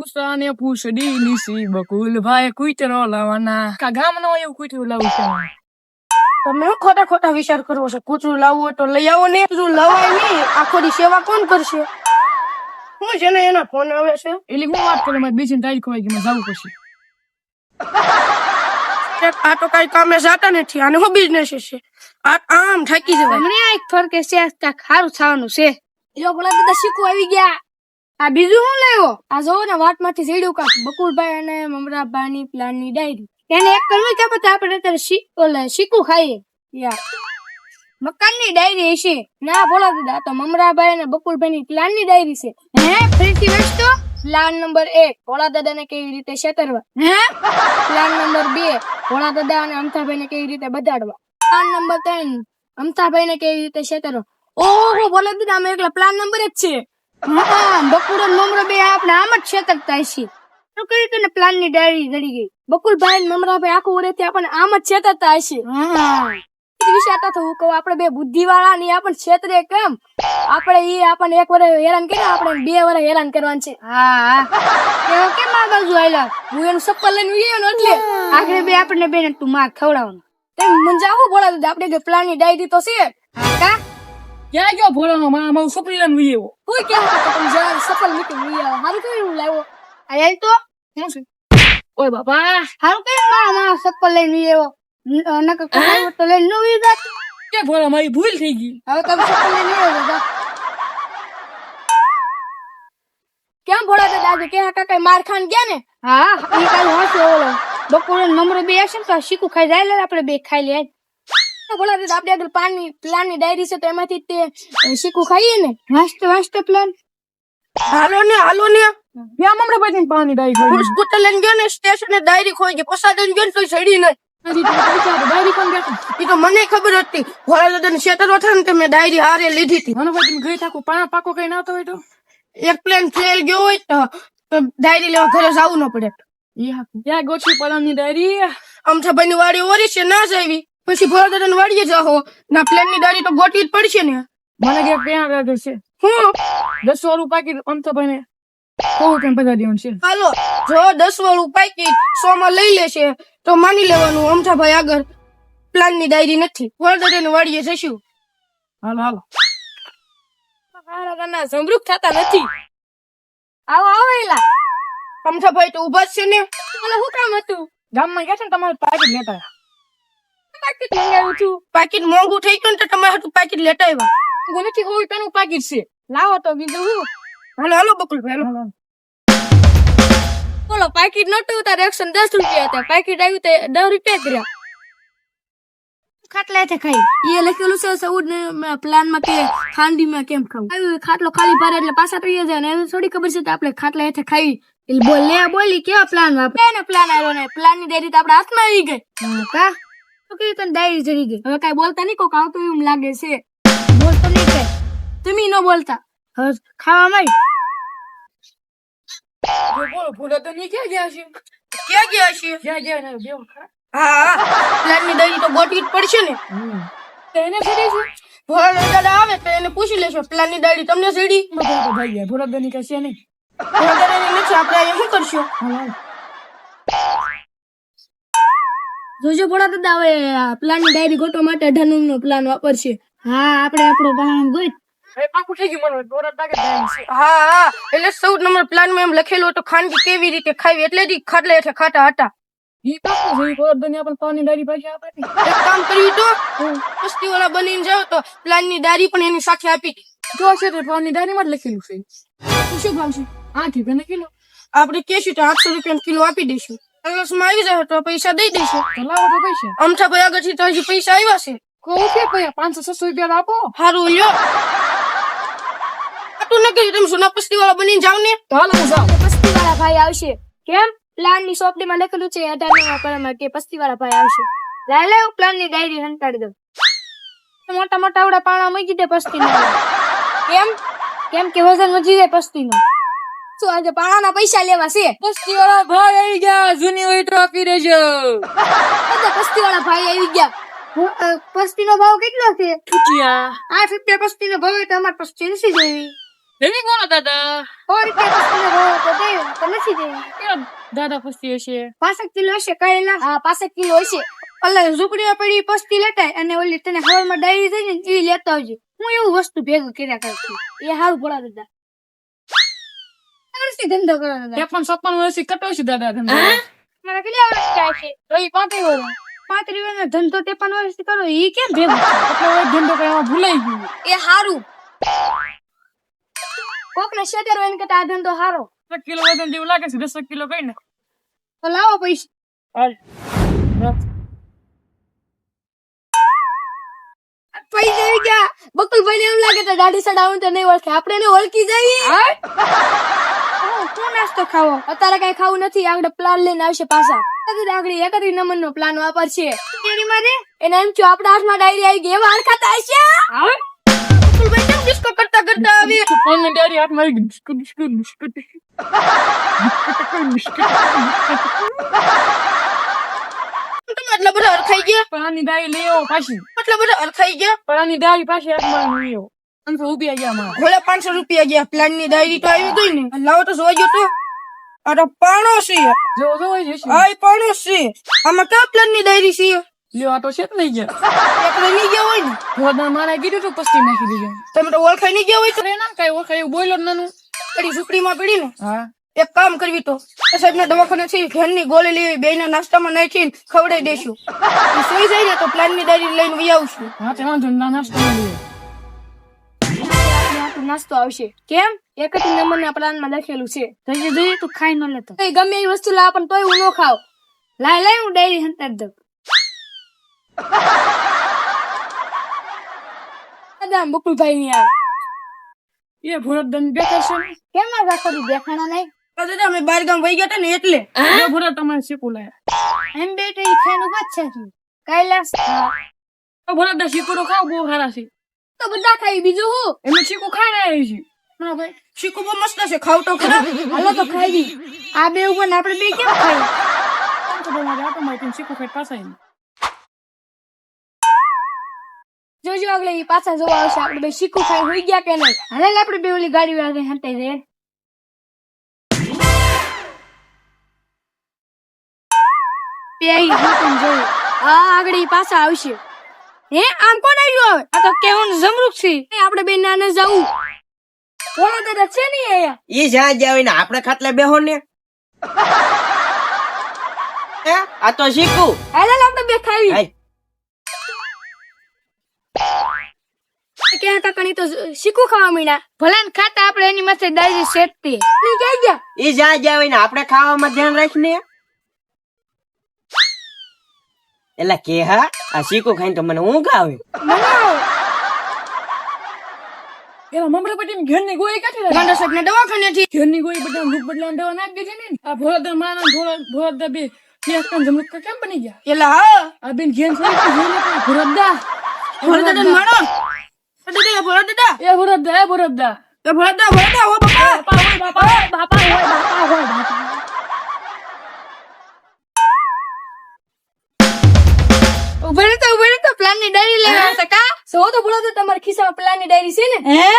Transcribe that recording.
પૂસાને પૂછડી નીસી બકુલભાઈ કુઈતરો લાવવાના કા ગામનો એવું કુઈતરું લાવું છે તમે ખોટા ખોટા વિચાર કરો છો. કૂતરું લાવવું હોય તો લઈ આવો ને. કૂતરું લવાય નહીં, આખો દી સેવા કોણ કરશે? હું છે ને એના ફોન આવે છે. એટલે હું વાત કરું મારે બીજી તારીખ હોય કે મારે જવું પડશે. આ તો કઈ કામે જાતા નથી. આને શું બિઝનેસ છે? આમ થાકી જવાય. મને એક ફરક છે, કાંઈક સારું થવાનું છે. યો ભલા દાદા શીખવા આવી ગયા. આ બીજું શું લાવ્યો? આ જોવો ને વાત માંથી સીડ્યું કાક બકુલભાઈ અને મમરાભાઈ ની પ્લાન ની ડાયરી. એને એક કરવી કે પછી આપણે અત્યારે શીખું ખાઈએ. યા મકાન ની ડાયરી હશે. ના ભોલા દાદા તો મમરાભાઈ અને બકુલભાઈ ની પ્લાન ની ડાયરી છે. હે ફરીથી વાંચતો. પ્લાન નંબર 1 ભોળા દાદા ને કેવી રીતે છેતરવા. હે પ્લાન નંબર 2 ભોળા દાદા અને અમથાભાઈ ને કેવી રીતે બધાડવા. પ્લાન નંબર 3 અમથાભાઈ ને કેવી રીતે છેતરવા. ઓહો ભોલા દાદા અમે એકલા પ્લાન નંબર 1 છે. હા બકુલ અને મમરાભાઈ આપણે આમ જ છેતરતા છીએ. તો કઈ રીતે પ્લાન ની ડાયરી ઘડી ગઈ. બકુલભાઈ અને મમરાભાઈ આખું વર્ષથી આપણને આમ જ છેતરતા હશે. વિચારતા તો હું કહું આપણે બે બુદ્ધિ વાળા ની આપણને છેતરે કેમ? આપણે ઈ આપણને એક વર્ષ હેરાન કર્યા, આપણે 2 વર્ષ હેરાન કરવાનું છે. હા એવો કેમ આ બાજુ આયલા? હું એનું સપ્પલ લઈને ઉઈ ગયો એટલે આખરે બે આપણને બેન તું માર ખવડાવવાનું. તેમ મંજાવું બોલા દીધા. આપણે પ્લાન ની ડાયરી તો છે. કા ક્યાં ગયો ભોળાનો મારા સપલી લઈને ઉઈ આવ્યો. કોઈ ક્યાં હતો? તમે જરા સફળ મૂકી ઉઈ આવો. હારું કેવું લાવ્યો? આયલ તો શું છે? ઓય બાપા હારું કેવું મારા સપ્પલ લઈને ઉઈ આવ્યો. નકર કોઈ તો લઈને ન ઉઈ જાત. કે ભોળા મારી ભૂલ થઈ ગઈ. હવે તમે સપ્પલ લઈને ઉઈ આવ્યો. કેમ ભોળા દાદા આજે કે કાકા માર ખાન ગયા ને? હા ઈ કાલ હોશે ઓલો બકુલ અને મમરો બે હશે ને તો શીકુ ખાઈ જાય. આપણે બે ખાઈ લે. ભોળા દાદા આપણે આગળ પ્લાન ની ડાયરી છે તો એમાંથી તે શીકુ ખાઈએ ને. વાંચતે પ્લાન. હાલો ને ત્યાં મમરાભાઈ ની પાણી ડાયરી હું સ્કૂટર લઈને ગયો ને સ્ટેશને ડાયરી ખોઈ ગઈ. પસાદન ગયો ને તો ચડી નહીં. ડાયરી કોણ બેઠો? એ તો મને ખબર હતી. ભોળા દાદાને છેતરવા થાય ને તો મેં ડાયરી હારે લીધી હતી. મનોભાઈ તમે ગઈ થાકો પાકો કઈ ના હોય તો એક પ્લેન ફેલ ગયો હોય તો ડાયરી લેવા ઘરે જવું ન પડે. ત્યાં ગોઠવી પલાની ડાયરી. અમથાભાઈ ની વાડી ઓરી છે ના જાવી પછી ભોળા દાદા ની વાડીએ જાહો ના પ્લેન ની ડાયરી તો ગોઠવી જ પડશે ને. મને કે પેન છે હું 10 વાળું પાકીટ અમથાભાઈ ને કહું કેમ બધા દેવાનું છે. હાલો જો 10 વાળું પાકીટ 100 માં લઈ લેશે તો માની લેવાનું અમથાભાઈ આગળ પ્લાન ની ડાયરી નથી. ભોળા દાદા ની વાડીએ જશું. હાલો ના સમૃદ્ધ થતા નથી. આવો એલા અમથાભાઈ તો ઉભા જ છે ને. મને શું કામ હતું? ગામમાં ગયા છે ને તમારે પાકીટ લેતા પાકીટ મંગાવ્યું છું. પાકીટ મોંઘું થઈ ગયું ને તો તમારે હતું પાકીટ લેતા આવ્યા. નથી હોય તેનું પાકીટ છે. લાવો તો બીજું શું. હાલો બકુલભાઈ હાલો. બોલો પાકીટ નતું તારે 110 રૂપિયા હતા. પાકીટ આવ્યું તે 10 રૂપિયા જ રહ્યા. ખાટલા ખાઈ એ લખેલું છે 14 પ્લાન માં કે ખાંડી માં કેમ ખાવું. આવ્યું ખાટલો ખાલી ભરે એટલે પાછા તો જાય ને. એને થોડી ખબર છે કે આપણે ખાટલા હેઠે ખાઈ. એટલે બોલી કેવા પ્લાન વાપરે ને પ્લાન આવ્યો ને પ્લાન ની ડાયરી તો આપડા હાથમાં આવી ગઈ. કા તો કે તને ડાયરી જડી ગઈ. હવે કઈ બોલતા નહીં કોક આવતું એમ લાગે છે. બોલતો નહીં કે તમે ન બોલતા. હવે ખાવા માંડ. બોલો ભૂલા તો નહીં ક્યાં ગયા છે? ક્યાં ગયા છીએ? ક્યાં ગયા ને બેવ ખરા. હા પ્લાન ની ડાયરી તો ગોઠવી જ પડશે ને. તો એને ફેરી છે ભોળા દાદા આવે તો એને પૂછી લેશો પ્લાન ની ડાયરી તમને સીડી. બધા તો ભાઈ ગયા ભૂલા દની કશે નહીં. ભોળા દાદાની નથી આપણે અહીંયા શું કરશું? જોજો ભોળા દાદા હવે પ્લાન ની ડાયરી ગોઠવા માટે 18 નો પ્લાન વાપરશે. હા આપણે આપણો પ્લાન ગોઠ. પાકું થઈ ગયું મને દોરા ટાકે જાય છે. હા એટલે 14 નંબર પ્લાન માં એમ લખેલું હતું ખાંડી કેવી રીતે ખાવી એટલે જ ખાટલે હેઠે ખાટા હતા. ઈ પાકું છે ભૂલા દની આપણે પાણી ડાયરી પાછી આપે ને. એક કામ કર્યું તો પસ્તી વાળા બનીને જાવ તો પ્લાન ની ડાયરી પણ એની સાથે આપી દી. જો છે તો પાણી ડાયરી માં જ લખેલું છે. શું ભાવ છે? 8 રૂપિયા કિલો. આપણે કેશું તો 800 રૂપિયા કિલો આપી દઈશું. કલર્સ માં આવી જાય તો પૈસા દઈ દઈશું. તો લાવો તો પૈસા. અમથાભાઈ આગળથી તો હજી પૈસા આવ્યા છે. કહું કે પૈસા 500-600 રૂપિયા આપો. હારું લ્યો. આટલું ન કરી તમે સોના પસ્તી વાળા બનીને જાવ ને. તો હાલો જાઓ. પસ્તી વાળા ભાઈ આવશે. કેમ? પ્લાન ની સોપડી માં લખેલું છે 18 માં કે પસ્તી વાળા ભાઈ આવશે. લાય લે પ્લાન ની ડાયરી હંતાડી દઉં. મોટા મોટા આવડા પાણા મૂકી દે પસ્તી નો. કેમ કે વજન વધી જાય પસ્તી નો. શું આજે પાણાના પૈસા લેવા છે? પસ્તી વાળા ભાઈ આવી ગયા. જૂની હોય તો આપી દેજો. પસ્તી વાળા ભાઈ આવી ગયા. પસ્તી નો ભાવ કેટલો છે? છૂટિયા 8 રૂપિયા પસ્તી નો ભાવ હોય તો અમારે પસ્તી નથી જેવી. એવી કોણ દાદા? 100 રૂપિયા પછી રહો તો દે તો નથી દેવી. કેવા દાદા પસ્તી હશે? 65 કિલો હશે કરેલા. હા 65 કિલો હશે. અલ્લા ઝુકડીમાં પડી પસ્તી લેટાય અને ઓલી તને હવારમાં ડાયરી થઈ ને એ લેતા આવજે. હું એવું વસ્તુ ભેગું કર્યા કરું છું. એ હારું ભોળા દાદા. વર્ષથી ધંધો કરો દાદા. 53 વર્ષથી કટો છે દાદા ધંધો. મારા કેટલા વર્ષ થાય છે? તો ઈ 35 વર્ષ. 35 વર્ષનો ધંધો 53 વર્ષથી કરો એ કેમ ભેગું છે? એટલે હવે ધંધો કરવા ભૂલાઈ ગયું. એ હારું. કોકને 70 હોય ને કે આ ધંધો હારો. 10 કિલો વજન જેવું લાગે છે. 10 કિલો કઈ ને. તો લાવો પૈસા. હાલ. પૈસા આવી ગયા. બકુલભાઈ ને એમ લાગે તો દાઢી સડાવું તો નહીં ઓળખે. આપણે એને ઓળખી જઈએ. શું નાસ્તો ખાવો? અત્યારે કઈ ખાવું નથી. આગળ પ્લાન લઈને આવશે પાછા. આગળ 31 નંબર નો પ્લાન વાપરશે. એની મારે એને એમ થયું આપણા હાથમાં ડાયરી આવી ગઈ. એવા હરખાતા હશે. બકુલભાઈ કેમ ડિસ્કો કરતા કરતા આવી? ફોનની ડાયરી હાથમાં આવી ગઈ. બિસ્કુટ બિસ્કુટ બિસ્કુટ એટલા બધા અરખાઈ ગયા. પણ આની ડાયરી લઈ આવો પાછી. એટલા બધા અરખાઈ ગયા. પણ આની ડાયરી પાછી હાથમાં લઈ આવો. અંત ઉભી ગયા મારા. ભલે 500 રૂપિયા ગયા. પ્લાન ની ડાયરી તો આવી ગઈ ને. લાવો તો જોવા ગયો તો. આ તો પાણો છે. જો જો હોય જશે. આ પાણો છે. આમાં કયા પ્લાન ની ડાયરી છે? લ્યો આ તો છે જ નહીં ગયા. એકલે નહીં ગયા હોય ને. ભોળા મારા કીધું તું પસ્તી નાખી દીધું. તમે તો ઓળખાઈ નહીં ગયા હોય તો. અરે ના કઈ ઓળખાય એવું બોલ્યો જ નાનું. પડી ઝૂંપડીમાં પડી ને. હા. એક કામ કરવી તો સાહેબ ના દવાખાને થી ઘેરની ગોળી લેવી. બે ના નાસ્તામાં નાખીને ખવડાવી દેશું. એ સુઈ જાય ને તો પ્લાન ની ડાયરી લઈને વહી આવશું. હા તે વાંધો નહીં. નાસ્તો લઈ નાસ્તો આવશે. કેમ? 31 નંબર ના પ્લાન માં લખેલું છે. જોઈએ તું ખાઈ ન લેતો. ગમે એ વસ્તુ લાવ પણ તોય હું ન ખાવ. લાય હું ડાયરી હંતાડી દઉં. દાદા બકુલભાઈ ની આ એ ભોળા દન બેઠા છે ને. કેમ ના રાખો દેખાણા નહીં? દાદા અમે બહાર ગામ વહી ગયા હતા ને એટલે. એ ભોળા તમારે શીખું લાયા. એમ બેટે ઈ ખાવાનું વાત છે તું. કૈલાસ તો ભોળા દા શીખું તો ખાવ બહુ સારા છે. તો બધા ખાઈ બીજું હું. એમને શીખું ખાઈને આવી છે. ના ભાઈ શીખું બહુ મસ્ત છે. ખાવ તો ખરા. હાલો તો ખાઈ દી. આ બે ઉપર ને આપણે બે કેમ ખાઈ? આમ તો તમારે આટો શીખું ખાઈ પાછા આવી. જોજો આગળ ઈ પાછા જોવા આવશે. આપણે બે શીખું ખાઈ હોઈ ગયા કે નહીં? હાલે આપણે બે ઓલી ગાડી વાળા હંતાઈ દે. પેઈ હંતાઈ જોયું. આ આગળ ઈ પાછા આવશે. હે આમ કોણ આવ્યું હવે? આ તો કેવું જમરૂક છે. આપણે બે નાને જાવું. ઓલા દાદા છે નહીં આયા. ઈ જ્યાં જાવે ને આપણે ખાટલે બેહો ને. હે આ તો શીખું. હાલે આપણે બે ખાવી. હાય. ક્યાં કાકાની તો શીખું ખાવા મીના. ભલે ને ખાતા આપણે એની માથે ડાયરી સેટતી. ની ક્યાં ગયા? ઈ જ્યાં જાવે ને આપણે ખાવામાં ધ્યાન રાખને. એલા કે હા આ શીખું ખાઈને તો મને ઊંઘ આવે. એલા મમરા પટી ઘરની ગોળી કાઢી લે. ગાંડા સાહેબ ના દવાખાને થી ઘરની ગોળી બદલાવ રૂપ બદલાવ દવા નાખી દીધી ને. આ ભોળા દા મારા ભોળા દા બે ત્યાં જમરૂક કેમ બની ગયા? એલા હા આ બેન ઘેન સારી ભોળા દા ભોળા દાદા માણો. દાદા ભોળા દાદા. એ ભોળા દા એ ભોળા દા એ ભોળા દાદા હો બાપા. બાપા હોય બાપા હોય બાપા. ઉભરે તો પ્લાન ની ડાયરી લેવા હતા કા? સો તો બોલો તો તમારા ખિસ્સામાં પ્લાન ની ડાયરી છે ને? હે